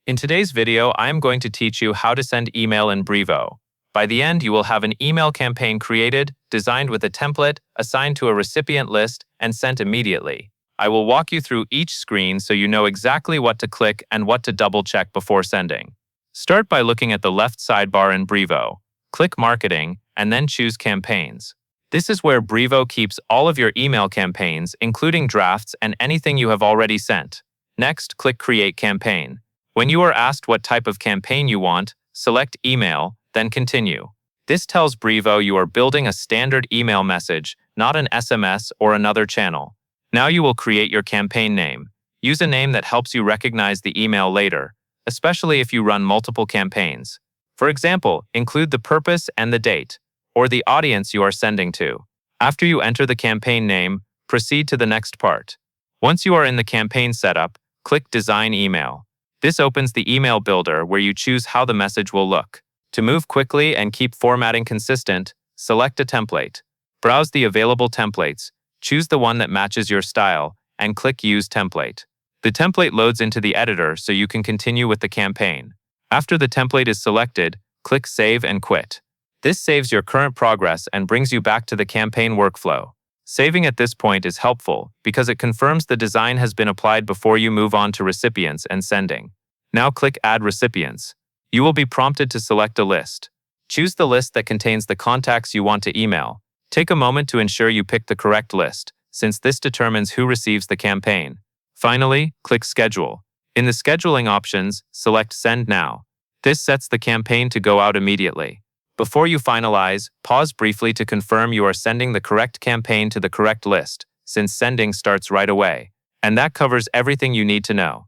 In today's video, I am going to teach you how to send email in Brevo. By the end, you will have an email campaign created, designed with a template, assigned to a recipient list, and sent immediately. I will walk you through each screen so you know exactly what to click and what to double-check before sending. Start by looking at the left sidebar in Brevo. Click Marketing, and then choose Campaigns. This is where Brevo keeps all of your email campaigns, including drafts and anything you have already sent. Next, click Create Campaign. When you are asked what type of campaign you want, select Email, then Continue. This tells Brevo you are building a standard email message, not an SMS or another channel. Now you will create your campaign name. Use a name that helps you recognize the email later, especially if you run multiple campaigns. For example, include the purpose and the date, or the audience you are sending to. After you enter the campaign name, proceed to the next part. Once you are in the campaign setup, click Design Email. This opens the email builder where you choose how the message will look. To move quickly and keep formatting consistent, select a template. Browse the available templates, choose the one that matches your style, and click Use Template. The template loads into the editor so you can continue with the campaign. After the template is selected, click Save and Quit. This saves your current progress and brings you back to the campaign workflow. Saving at this point is helpful because it confirms the design has been applied before you move on to recipients and sending. Now click Add Recipients. You will be prompted to select a list. Choose the list that contains the contacts you want to email. Take a moment to ensure you pick the correct list, since this determines who receives the campaign. Finally, click Schedule. In the scheduling options, select Send Now. This sets the campaign to go out immediately. Before you finalize, pause briefly to confirm you are sending the correct campaign to the correct list, since sending starts right away. And that covers everything you need to know.